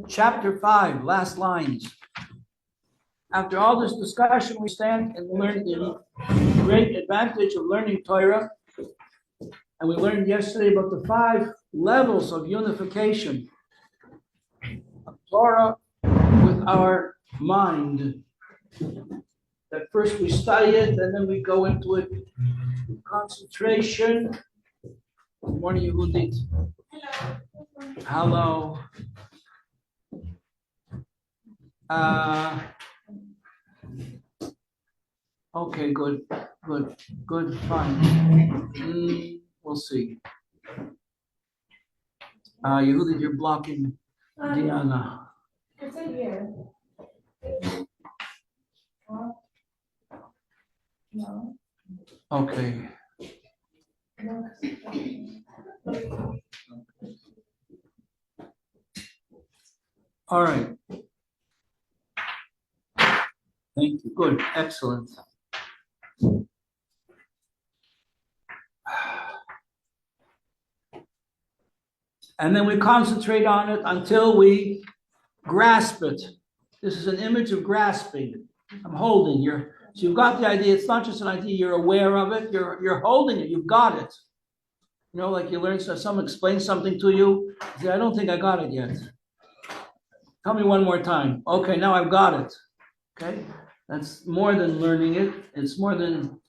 Chapter 5, last lines. After all this discussion, we stand and learn the great advantage of learning Torah. And we learned yesterday about the 5 levels of unification of Torah with our mind. That first we study it, and then we go into it with concentration. Good morning, Yehudit. Hello. Okay, good, fine. We'll see. Yehudit, you're blocking Diana. It's in here. No. Okay. All right. Thank you. Good. Excellent. And then we concentrate on it until we grasp it. This is an image of grasping. I'm holding. So you've got the idea. It's not just an idea. You're aware of it. You're holding it. You've got it. You know, like you learn, so someone explains something to you. You say, I don't think I got it yet. Tell me one more time. Okay, now I've got it. Okay? That's more than learning it. It's more than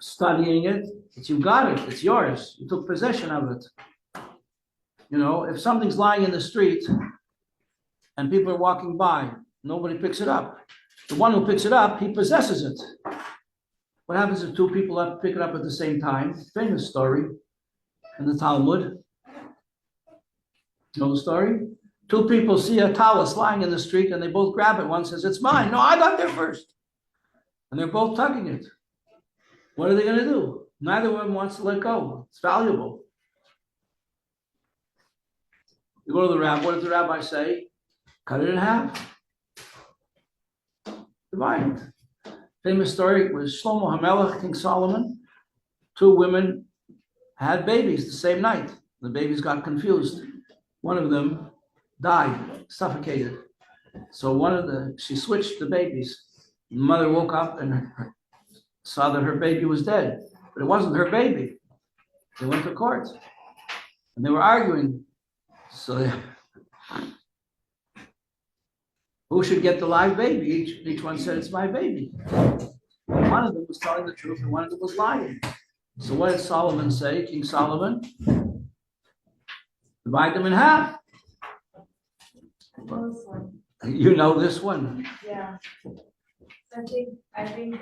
studying it. You've got it. It's yours. You took possession of it. You know, if something's lying in the street and people are walking by, nobody picks it up. The one who picks it up, he possesses it. What happens if 2 people pick it up at the same time? Famous story in the Talmud. You know the story? 2 people see a talus lying in the street and they both grab it. One says, it's mine. No, I got there first. And they're both tugging it. What are they going to do? Neither one wants to let go. It's valuable. You go to the rabbi. What does the rabbi say? Cut it in half. Divide it. Famous story was Shlomo HaMelech, King Solomon. 2 women had babies the same night. The babies got confused. One of them died, suffocated. So she switched the babies. The mother woke up and saw that her baby was dead, but it wasn't her baby. They went to court and they were arguing. So who should get the live baby? Each one said, it's my baby. One of them was telling the truth and one of them was lying. So what did Solomon say, King Solomon? Divide them in half. You know this one. Yeah. I think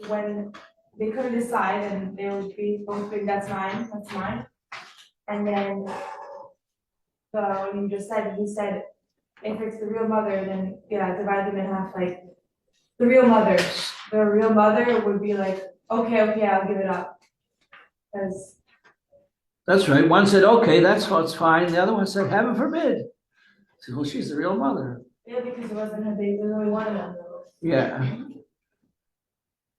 when they couldn't decide and they would be both think that's mine. And then when you just said, he said, if it's the real mother, then yeah, divide them in half. Like the real mother would be like, okay, I'll give it up. Because that's right. One said, okay, that's fine. The other one said, heaven forbid. So, well, she's the real mother. Yeah, because it wasn't her baby. There's only one of them. Yeah.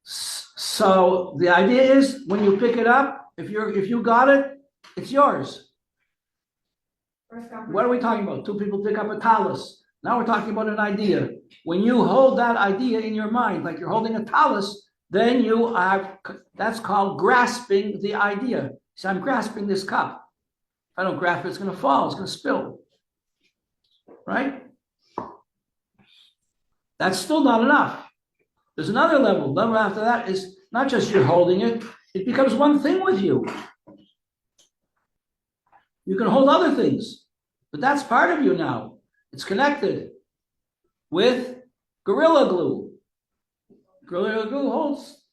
So the idea is when you pick it up, if you got it, it's yours. What are we talking about? 2 people pick up a talus. Now we're talking about an idea. When you hold that idea in your mind, like you're holding a talus, then that's called grasping the idea. So I'm grasping this cup. If I don't grasp it, it's going to fall. It's going to spill. Right? That's still not enough. There's another level. Level after that is not just you're holding it. It becomes one thing with you. You can hold other things, but that's part of you now. It's connected with Gorilla Glue. Gorilla Glue holds.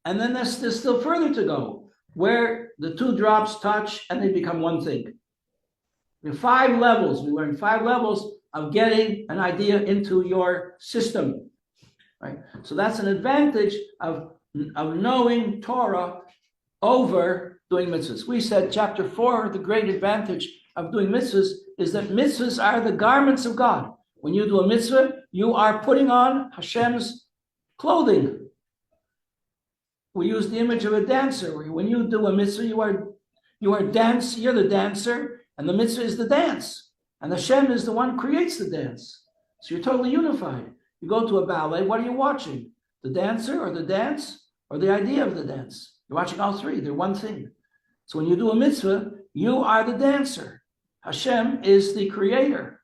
And then there's still further to go, where the 2 drops touch and they become one thing. We have 5 levels. We learned 5 levels of getting an idea into your system. Right? So that's an advantage of knowing Torah over doing mitzvahs. We said chapter 4, the great advantage of doing mitzvahs is that mitzvahs are the garments of God. When you do a mitzvah, you are putting on Hashem's clothing. we use the image of a dancer. When you do a mitzvah, you're the dancer, and the mitzvah is the dance. And Hashem is the one who creates the dance. So you're totally unified. You go to a ballet, what are you watching? The dancer or the dance or the idea of the dance? You're watching all three, they're one thing. So when you do a mitzvah, you are the dancer. Hashem is the creator.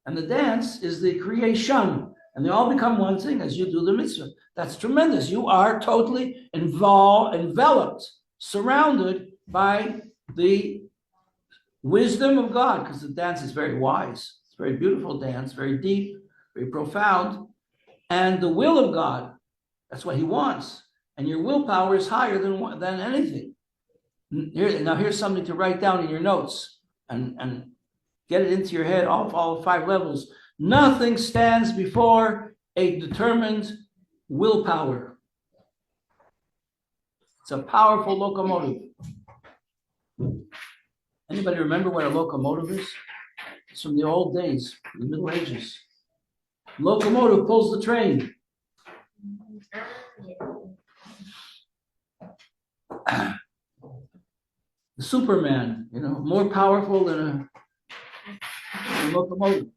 And the dance is the creation. And they all become one thing as you do the mitzvah. That's tremendous. You are totally enveloped, surrounded by the wisdom of God, because the dance is very wise. It's a very beautiful dance, very deep, very profound. And the will of God, that's what he wants. And your willpower is higher than anything. Here's something to write down in your notes and get it into your head, all 5 levels. Nothing stands before a determined willpower. It's a powerful locomotive. Anybody remember what a locomotive is? It's from the old days, the Middle Ages. Locomotive pulls the train. The Superman, more powerful than a locomotive.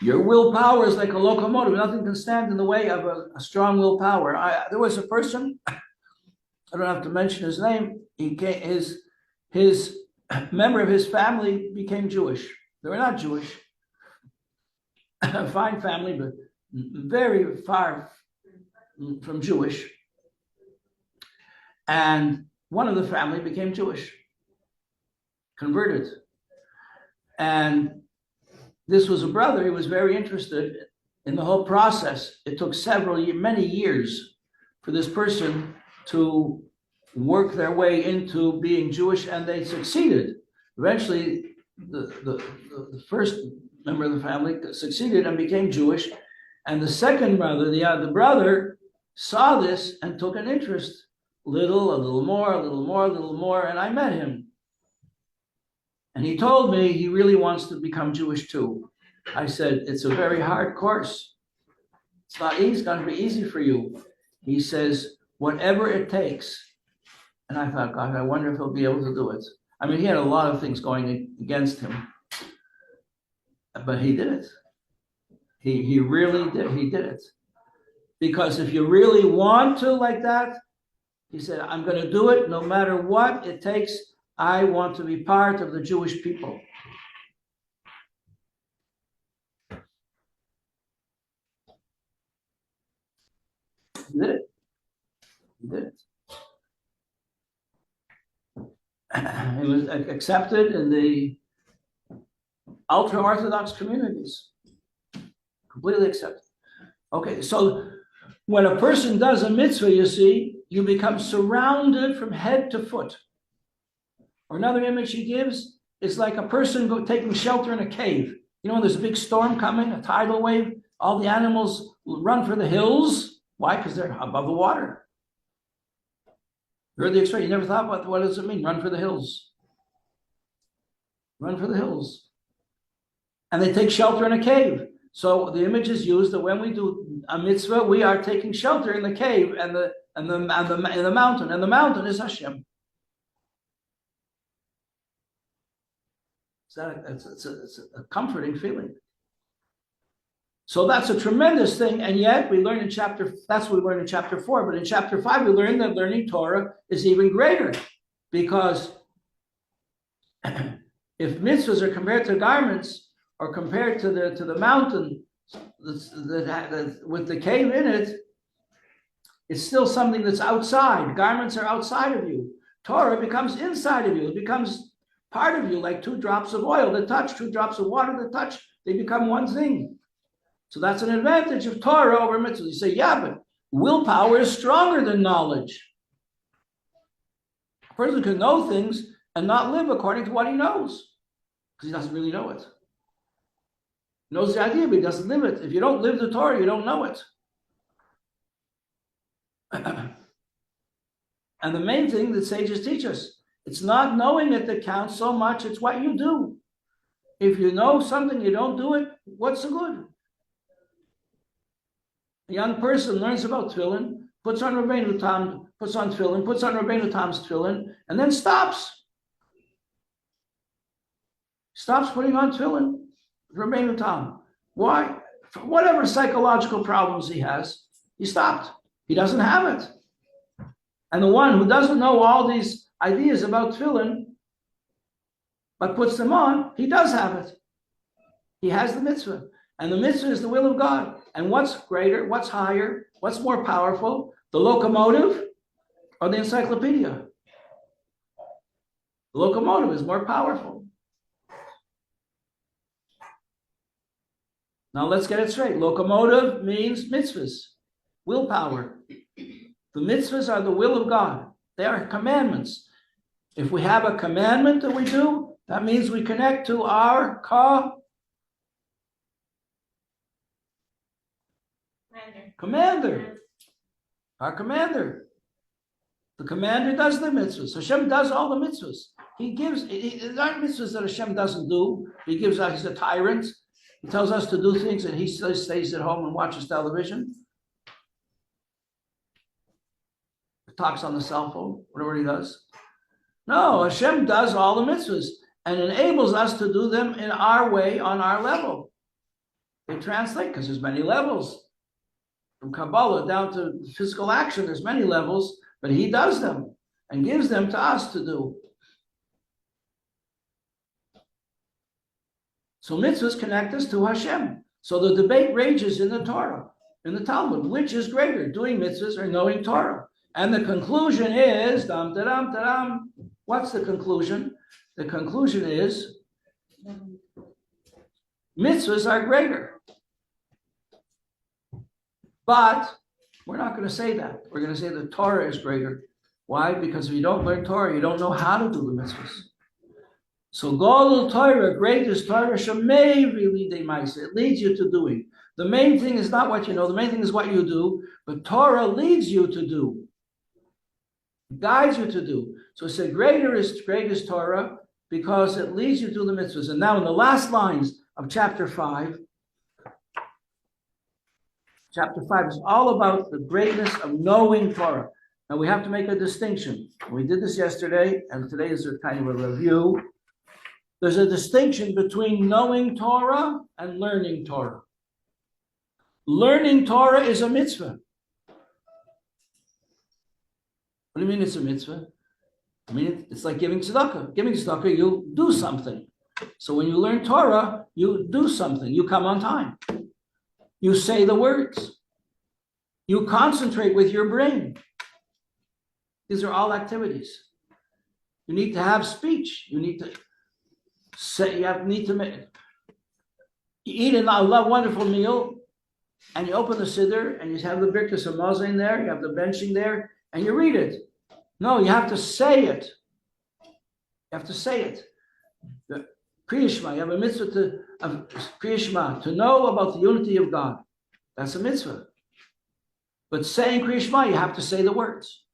Your willpower is like a locomotive. Nothing can stand in the way of a strong willpower. There was a person, I don't have to mention his name. His member of his family became Jewish. They were not Jewish. A fine family, but very far from Jewish. And one of the family became Jewish, converted. And this was a brother. He was very interested in the whole process. It took many years for this person to work their way into being Jewish, and they succeeded. Eventually, the first member of the family succeeded and became Jewish. And the second brother, the brother, saw this and took an interest. A little more, and I met him. And he told me he really wants to become Jewish too. I said, it's a very hard course. It's not easy, it's going to be easy for you. He says, whatever it takes. And I thought, God, I wonder if he'll be able to do it. I mean, he had a lot of things going against him. But he did it. He really did. He did it. Because if you really want to like that, he said, I'm going to do it no matter what it takes. I want to be part of the Jewish people. He did it. He did it. He was accepted in the ultra-Orthodox communities. Completely accepted. Okay, so when a person does a mitzvah, you see, you become surrounded from head to foot. Or another image he gives is like a person taking shelter in a cave. When there's a big storm coming, a tidal wave, all the animals run for the hills. Why? Because they're above the water. You heard the expression, you never thought about what does it mean? Run for the hills. Run for the hills. And they take shelter in a cave. So the image is used that when we do a mitzvah, we are taking shelter in the cave and in the mountain, and the mountain is Hashem. It's a comforting feeling. So that's a tremendous thing, and yet we learn that's what we learn in chapter 4, but in chapter 5 we learn that learning Torah is even greater, because if mitzvahs are compared to garments or compared to the mountain with the cave in it, it's still something that's outside. Garments are outside of you. Torah becomes inside of you. It becomes part of you, like 2 drops of oil that touch, 2 drops of water that touch. They become one thing. So that's an advantage of Torah over mitzvahs. You say, yeah, but willpower is stronger than knowledge. A person can know things and not live according to what he knows, because he doesn't really know it. He knows the idea, but he doesn't live it. If you don't live the Torah, you don't know it. And the main thing that sages teach us, it's not knowing it that counts so much, it's what you do. If you know something, you don't do it, what's the good? A young person learns about tefillin, puts on Rabbeinu Tam, puts on tefillin, puts on Rabbeinu Tam's tefillin, and then stops. Stops putting on tefillin, Rabbeinu Tam. Why? For whatever psychological problems he has, he stopped. He doesn't have it. And the one who doesn't know all these ideas about tefillin, but puts them on, he does have it. He has the mitzvah. And the mitzvah is the will of God. And what's greater, what's higher, what's more powerful, the locomotive or the encyclopedia? The locomotive is more powerful. Now let's get it straight. Locomotive means mitzvahs, willpower. The mitzvahs are the will of God. They are commandments. If we have a commandment that we do, that means we connect to our commander. Our commander. The commander does the mitzvahs. Hashem does all the mitzvahs. He gives, there aren't mitzvahs that Hashem doesn't do. He gives us, he's a tyrant. He tells us to do things and he stays at home and watches television. Talks on the cell phone, whatever he does. No, Hashem does all the mitzvahs and enables us to do them in our way, on our level. They translate because there's many levels. From Kabbalah down to physical action, there's many levels, but he does them and gives them to us to do. So mitzvahs connect us to Hashem. So the debate rages in the Torah, in the Talmud, which is greater, doing mitzvahs or knowing Torah? And the conclusion is, what's the conclusion? The conclusion is, mitzvahs are greater. But we're not going to say that. We're going to say the Torah is greater. Why? Because if you don't learn Torah, you don't know how to do the mitzvahs. So Golul Torah, greatest Torah, Shemei V'lidei Ma'aseh. It leads you to doing. The main thing is not what you know. The main thing is what you do. But Torah leads you to do. Guides you to do. So it said greatest Torah because it leads you to the mitzvahs. And now in the last lines of chapter 5, chapter 5 is all about the greatness of knowing Torah. Now we have to make a distinction. We did this yesterday, and today is a kind of a review. There's a distinction between knowing Torah and learning Torah. Learning Torah is a mitzvah. What do you mean it's a mitzvah? I mean, it's like giving tzedakah. Giving tzedakah, you do something. So when you learn Torah, you do something. You come on time. You say the words. You concentrate with your brain. These are all activities. You need to have speech. You need to say, you eat a wonderful meal, and you open the siddur, and you have the Birkas Hamazon there, you have the benching there, and you read it. No, you have to say it. You have to say it. The Kriya Shema, you have a mitzvah of Kriya Shema, to know about the unity of God. That's a mitzvah. But saying Kriya Shema, you have to say the words.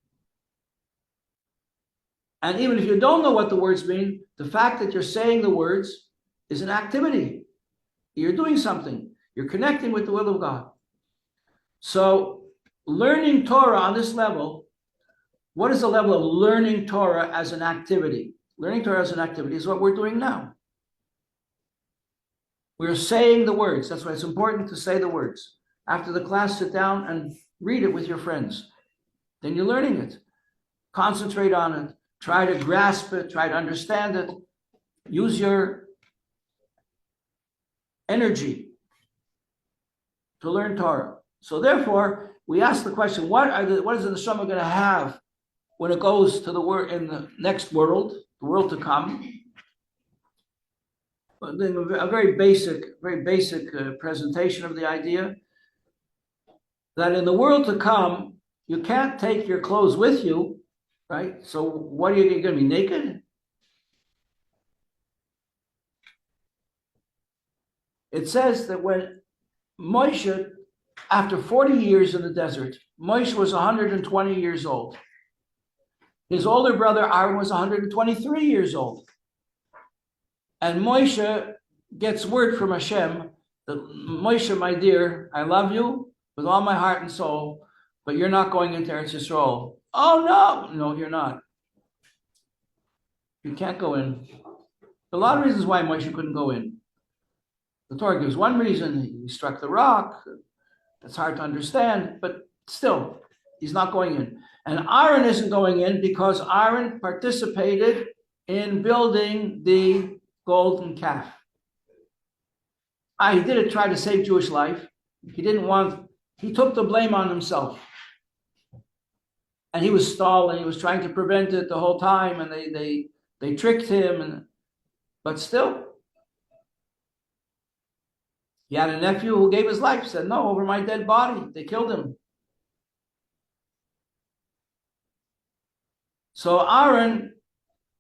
And even if you don't know what the words mean, the fact that you're saying the words is an activity. You're doing something. You're connecting with the will of God. So learning Torah on this level, what is the level of learning Torah as an activity? Learning Torah as an activity is what we're doing now. We're saying the words. That's why it's important to say the words. After the class, sit down and read it with your friends. Then you're learning it. Concentrate on it. Try to grasp it. Try to understand it. Use your energy to learn Torah. So therefore, we ask the question, what is the neshama going to have when it goes to the world in the next world, the world to come? A very basic presentation of the idea that in the world to come, you can't take your clothes with you, right? So what are you going to be, naked? It says that when Moshe, after 40 years in the desert, Moshe was 120 years old. His older brother Aaron was 123 years old. And Moshe gets word from Hashem that Moshe, my dear, I love you with all my heart and soul, but you're not going into Eretz Yisrael. Oh no, no, you're not. You can't go in. A lot of reasons why Moshe couldn't go in. The Torah gives one reason: he struck the rock. That's hard to understand, but still, he's not going in. And Aaron isn't going in because Aaron participated in building the golden calf. He did it, try to save Jewish life. He took the blame on himself. And he was stalling, he was trying to prevent it the whole time, and they tricked him, but still. He had a nephew who gave his life, said, no, over my dead body. They killed him. So Aaron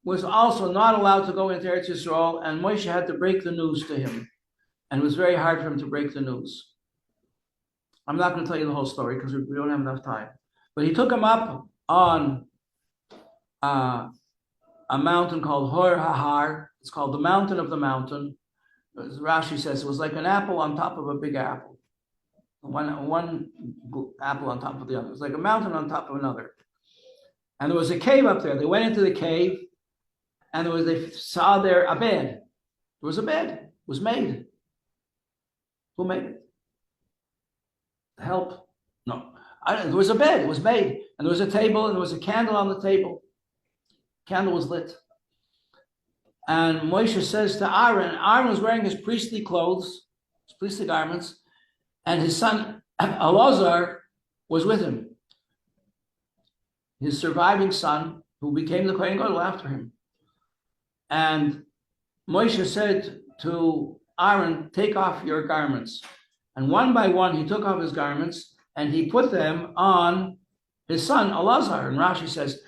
was also not allowed to go into Eretz Yisrael, and Moshe had to break the news to him. And it was very hard for him to break the news. I'm not going to tell you the whole story because we don't have enough time. But he took him up on a mountain called Hor HaHar. It's called the mountain of the mountain. As Rashi says, it was like an apple on top of a big apple. One apple on top of the other. It was like a mountain on top of another. And there was a cave up there. They went into the cave, and they saw there a bed. There was a bed. It was made. Who made it? Help? No. There was a bed. It was made. And there was a table, and there was a candle on the table. Candle was lit. And Moshe says to Aaron was wearing his priestly clothes, his priestly garments, and his son Elazar was with him. His surviving son, who became the Kohen Gadol after him. And Moshe said to Aaron, take off your garments. And one by one, he took off his garments and he put them on his son Elazar. And Rashi says,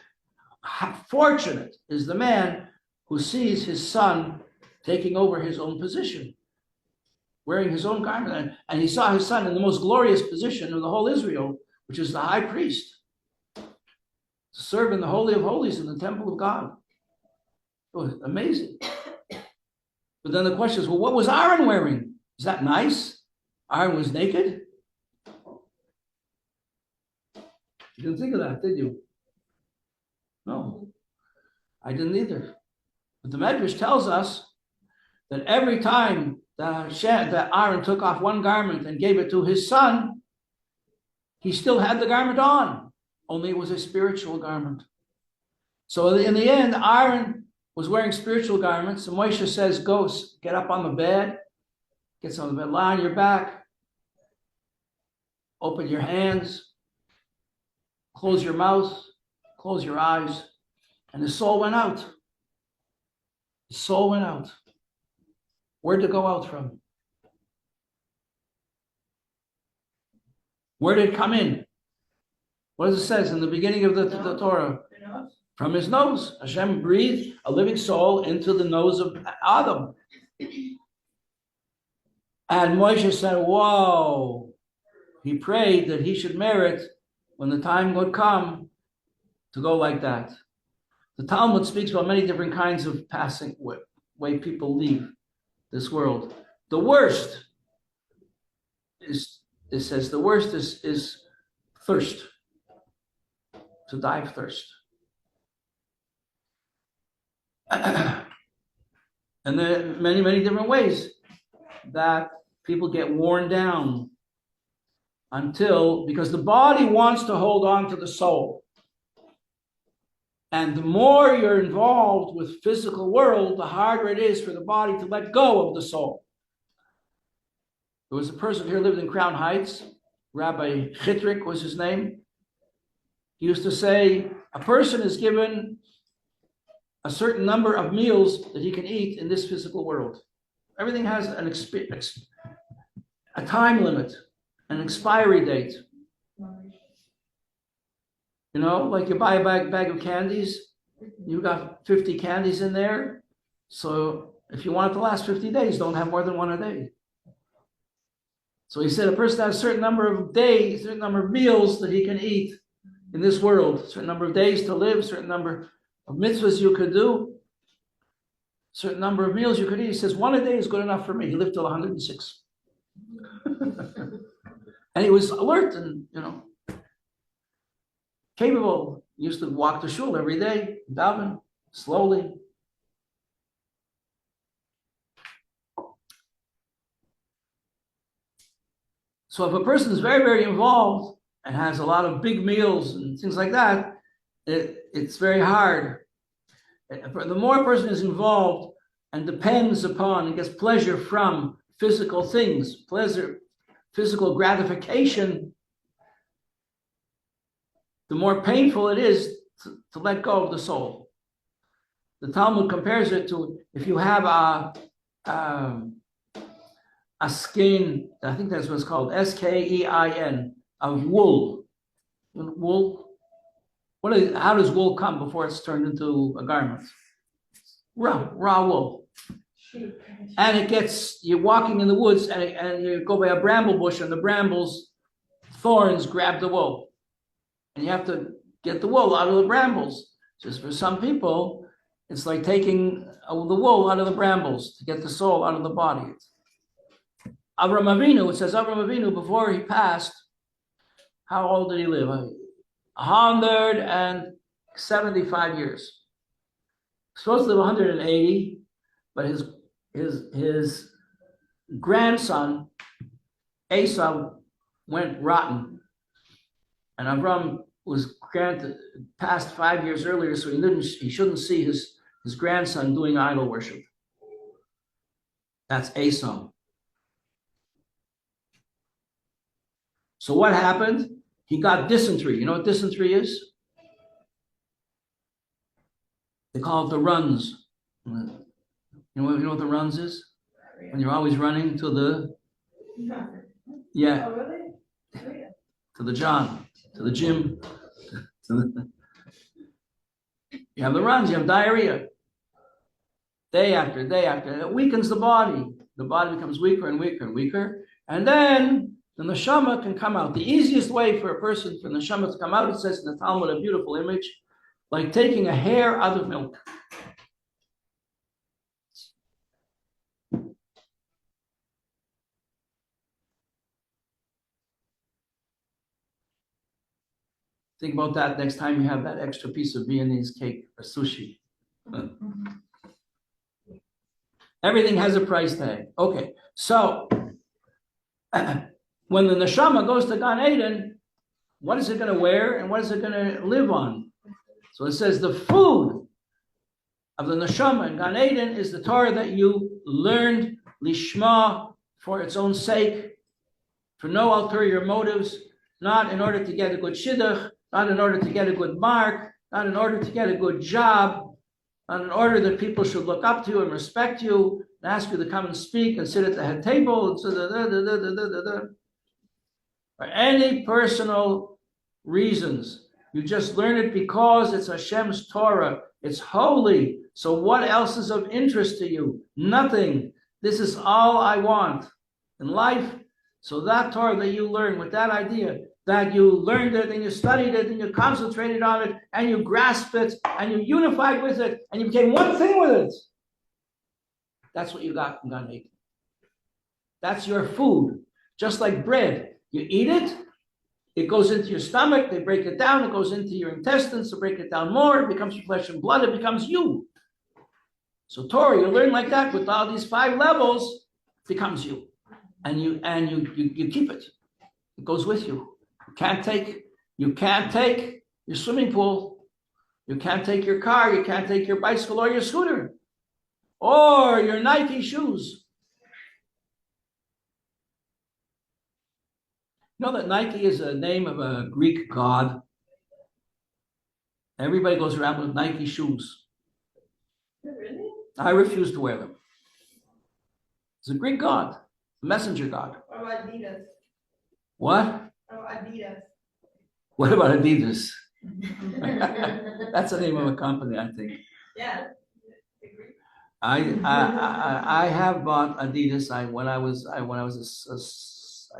how fortunate is the man who sees his son taking over his own position, wearing his own garment. And he saw his son in the most glorious position of the whole Israel, which is the high priest, to serve in the Holy of Holies in the temple of God. It was amazing. But then the question is, well, what was Aaron wearing? Is that nice? Aaron was naked? You didn't think of that, did you? No, I didn't either. But the Medrash tells us that every time that Aaron took off one garment and gave it to his son, he still had the garment on, only it was a spiritual garment. So in the end, Aaron was wearing spiritual garments, and Moshe says, go get up on the bed, get on the bed, lie on your back, open your hands, close your mouth, close your eyes, and his soul went out. His soul went out. Where'd it go out from? Where did it come in? What does it say in the beginning of the Torah? From his nose. Hashem breathed a living soul into the nose of Adam. And Moshe said, whoa. He prayed that he should merit, when the time would come, to go like that. The Talmud speaks about many different kinds of passing way people leave this world. The worst is, it says, the worst is thirst, to die of thirst. And there are many, many different ways that people get worn down because the body wants to hold on to the soul. And the more you're involved with physical world, the harder it is for the body to let go of the soul. There was a person here who lived in Crown Heights. Rabbi Chitrik was his name. He used to say, a person is given a certain number of meals that he can eat in this physical world. Everything has a time limit, an expiry date. You know, like you buy a bag of candies, you got 50 candies in there. So if you want it to last 50 days, don't have more than one a day. So he said a person has a certain number of days, a certain number of meals that he can eat in this world, a certain number of days to live, a certain number of mitzvahs you could do. certain number of meals you could eat. He says, one a day is good enough for me. He lived till 106. And he was alert and, capable. He used to walk to shul every day, daven, slowly. So if a person is very, very involved and has a lot of big meals and things like that, it's very hard. The more a person is involved and depends upon and gets pleasure from physical things, pleasure, physical gratification, the more painful it is to let go of the soul. The Talmud compares it to if you have a skein, I think that's what it's called, S-K-E-I-N, of wool. Wool. How does wool come before it's turned into a garment? Raw wool. And you're walking in the woods and you go by a bramble bush and the brambles, thorns grab the wool. And you have to get the wool out of the brambles. Just for some people, it's like taking the wool out of the brambles to get the soul out of the body. Avraham Avinu, it says Avraham Avinu, before he passed, how old did he live? 175 years. Supposed to live 180, but his grandson, Esau, went rotten. And Avram was passed 5 years earlier, so he shouldn't see his grandson doing idol worship. That's Esau. So what happened? He got dysentery. You know what dysentery is? They call it the runs. You know what the runs is? When you're always running to the, yeah, Oh, really? to the John, to the gym. You have the runs, you have diarrhea. Day after day after. It weakens the body. The body becomes weaker and weaker and weaker. And then the neshama can come out. The easiest way for a person, for the neshama to come out, it says in the Talmud, a beautiful image, like taking a hair out of milk. Think about that next time you have that extra piece of Viennese cake or sushi. Everything has a price tag. Okay, so when the neshama goes to Gan Eden, what is it going to wear and what is it going to live on? So it says the food of the neshama in Gan Eden is the Torah that you learned lishma for its own sake, for no ulterior motives, not in order to get a good shidduch, not in order to get a good mark, not in order to get a good job, not in order that people should look up to you and respect you and ask you to come and speak and sit at the head table and for any personal reasons. You just learn it because it's Hashem's Torah. It's holy. So what else is of interest to you? Nothing. This is all I want in life. So that Torah that you learn with that idea, that you learned it and you studied it and you concentrated on it and you grasped it and you unified with it and you became one thing with it. That's what you got from Gan Eden. That's your food. Just like bread. You eat it, it goes into your stomach, they break it down, it goes into your intestines to break it down more, it becomes your flesh and blood, it becomes you. So Torah, you learn like that with all these 5 levels, it becomes you. And you keep it. It goes with you. You can't take your swimming pool, you can't take your car, you can't take your bicycle or your scooter, or your Nike shoes. You know that Nike is a name of a Greek god? Everybody goes around with Nike shoes. Really? I refuse to wear them. It's a Greek god, a messenger god. What about Adidas? What? What about Adidas? What about Adidas? That's the name of a company, I think. Yeah. I have bought Adidas. I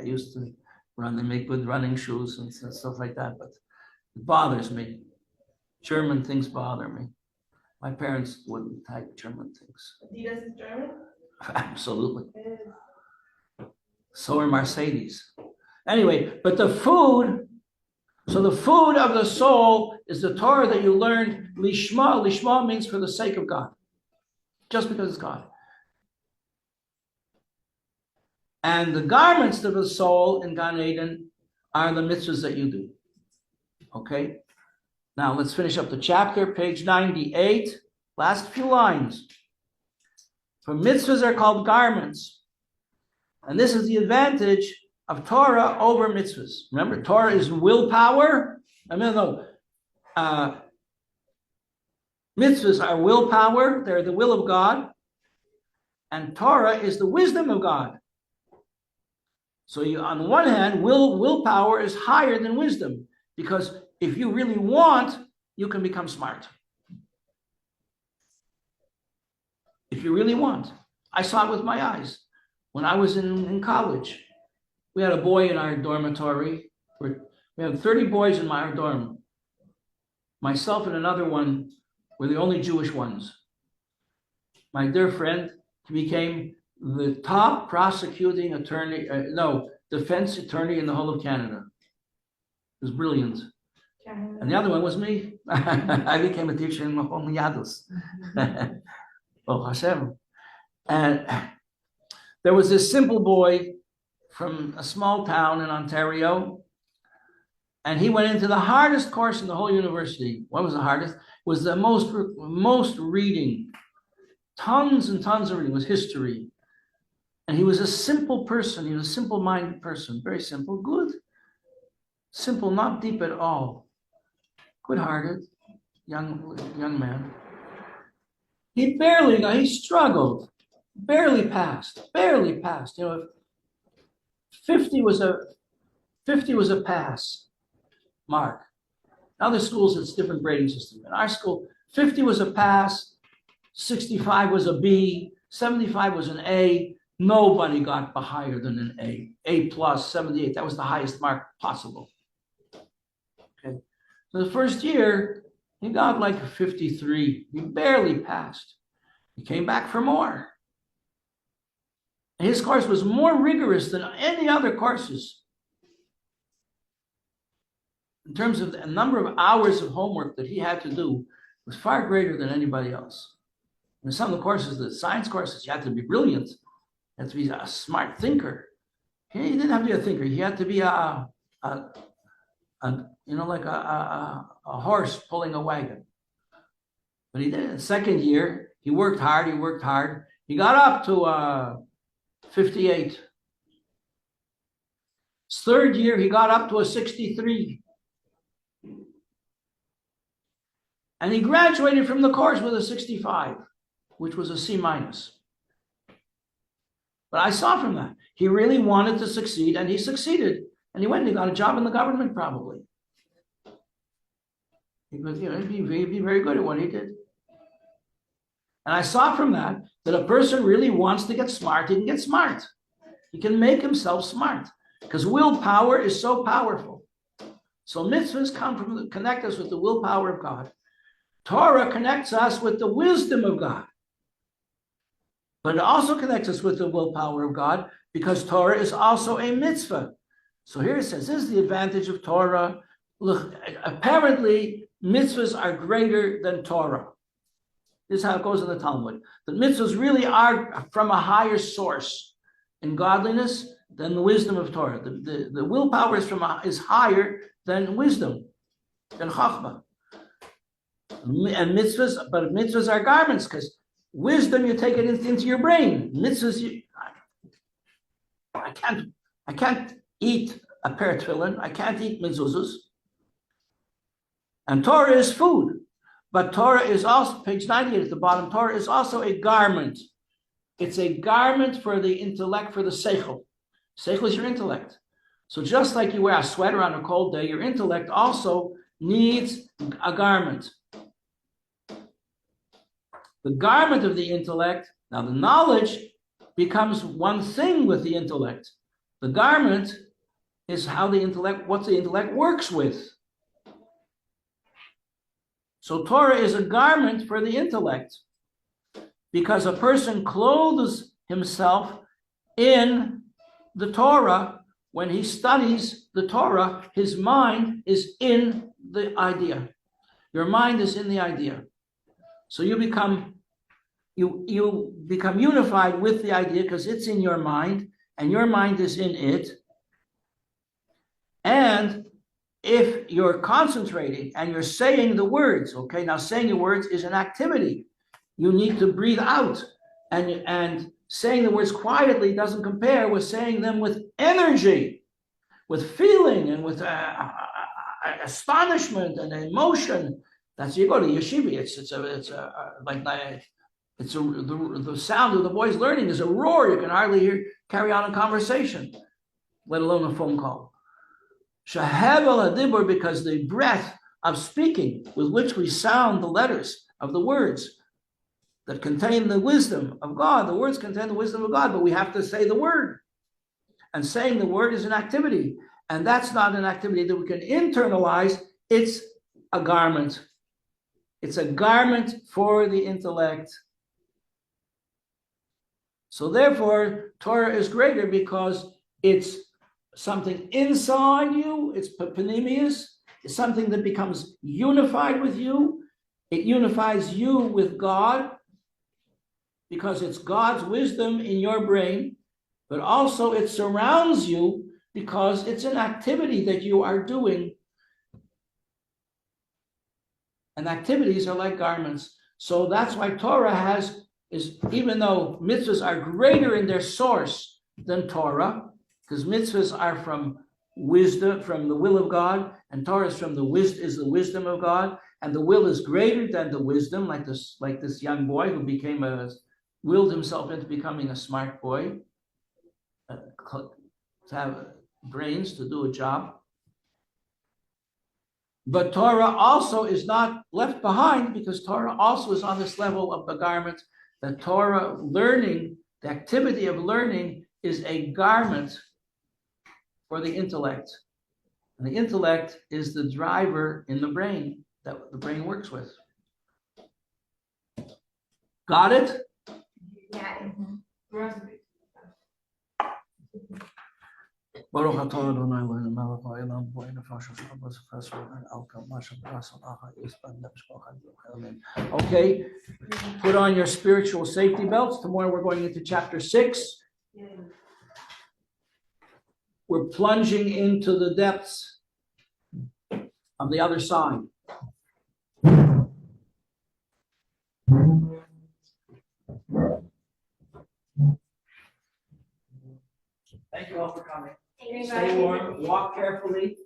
used to run. They make good running shoes and stuff like that. But it bothers me. German things bother me. My parents wouldn't type German things. Adidas is German? Absolutely. It is. So are Mercedes. Anyway, but the food, so the food of the soul is the Torah that you learned, lishma. Lishma means for the sake of God, just because it's God. And the garments of the soul in Gan Eden are the mitzvahs that you do. Okay? Now let's finish up the chapter, page 98, last few lines. For mitzvahs are called garments. And this is the advantage of Torah over mitzvahs. Remember, Torah is willpower. Mitzvahs are willpower. They're the will of God. And Torah is the wisdom of God. So you, on the one hand, willpower is higher than wisdom, because if you really want, you can become smart. If you really want. I saw it with my eyes. When I was in college, we had a boy in our dormitory. We had 30 boys in our dorm. Myself and another one were the only Jewish ones. My dear friend, he became the top prosecuting attorney, defense attorney in the whole of Canada. It was brilliant. And the other one was me. I became a teacher in Mahom Yadus. Oh, Hashem. And there was this simple boy from a small town in Ontario, and he went into the hardest course in the whole university. What was the hardest? It was the most reading. Tons and tons of reading. It was history. And he was a simple person. He was a simple-minded person. Very simple. Good. Simple, not deep at all. Good-hearted, young man. He struggled. Barely passed. 50 was a pass mark. In other schools, it's a different grading system. In our school, 50 was a pass, 65 was a B, 75 was an A. Nobody got higher than an A. A plus, 78. That was the highest mark possible. Okay. So the first year, he got like a 53. He barely passed. He came back for more. And his course was more rigorous than any other courses. In terms of the number of hours of homework that he had to do, was far greater than anybody else. And some of the courses, the science courses, you had to be brilliant. You had to be a smart thinker. He didn't have to be a thinker. He had to be like a horse pulling a wagon. But he did it. The second year, he worked hard. He got up to 58. His third year, he got up to a 63. And he graduated from the course with a 65, which was a C minus. But I saw from that, he really wanted to succeed, and he succeeded. And he went and he got a job in the government, probably. Because, he'd be very good at what he did. And I saw from that a person really wants to get smart, he can get smart. He can make himself smart, because willpower is so powerful. So mitzvahs connect us with the willpower of God. Torah connects us with the wisdom of God. But it also connects us with the willpower of God, because Torah is also a mitzvah. So here it says, this is the advantage of Torah. Look, apparently, mitzvahs are greater than Torah. This is how it goes in the Talmud. The mitzvahs really are from a higher source in godliness than the wisdom of Torah. The willpower is higher than wisdom, than chachma. And mitzvahs are garments, because wisdom, you take it into your brain. Mitzvahs, I can't eat a pair of tefillin. I can't eat mezuzahs. And Torah is food. But Torah is also, page 98 at the bottom, Torah is also a garment. It's a garment for the intellect, for the seichel. Seichel is your intellect. So just like you wear a sweater on a cold day, your intellect also needs a garment. The garment of the intellect, now the knowledge becomes one thing with the intellect. The garment is what the intellect works with. So Torah is a garment for the intellect, because a person clothes himself in the Torah. When he studies the Torah, his mind is in the idea. Your mind is in the idea. So you become unified with the idea because it's in your mind and your mind is in it. And if you're concentrating and you're saying the words, okay, now saying the words is an activity. You need to breathe out, and saying the words quietly doesn't compare with saying them with energy, with feeling, and with astonishment and emotion. That's, you go to yeshiva. The sound of the voice learning is a roar. You can hardly carry on a conversation, let alone a phone call. Shahevel hadibur, because the breath of speaking with which we sound the letters of the words that contain the wisdom of God. The words contain the wisdom of God, but we have to say the word. And saying the word is an activity. And that's not an activity that we can internalize. It's a garment. It's a garment for the intellect. So therefore, Torah is greater because it's something inside you. It's panemius. It's something that becomes unified with you. It unifies you with God because it's God's wisdom in your brain, but also it surrounds you because it's an activity that you are doing. And activities are like garments. So that's why Torah even though mitzvahs are greater in their source than Torah, because mitzvahs are from wisdom, from the will of God, and Torah is from the wisdom of God, and the will is greater than the wisdom, like this young boy who willed himself into becoming a smart boy, to have brains to do a job. But Torah also is not left behind, because Torah also is on this level of the garment. The Torah learning, the activity of learning, is a garment for the intellect. And the intellect is the driver in the brain that the brain works with. Got it? Yeah. Okay, put on your spiritual safety belts. Tomorrow we're going into chapter 6. We're plunging into the depths of the other side. Thank you all for coming. Stay warm, walk carefully.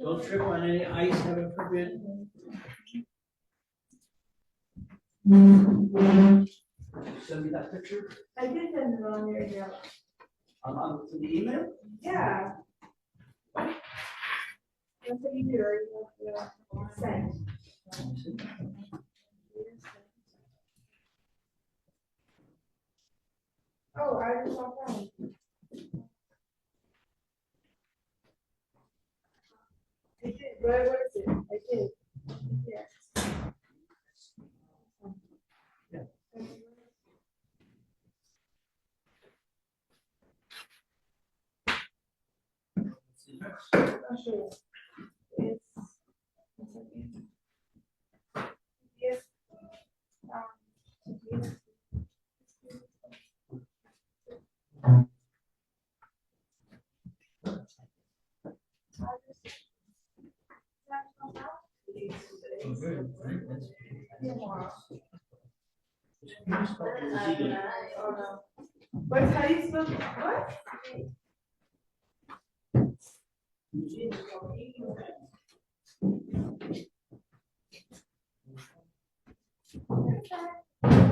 Don't trip on any ice, heaven forbid. Send me that picture. I did send it on your email. To the email? Yeah. That's what you do, or you have to send. Oh, I just saw that. I did. What is it? I did. Yes. Yeah. I'll show you. Yes. Yes. What's how do you spell what?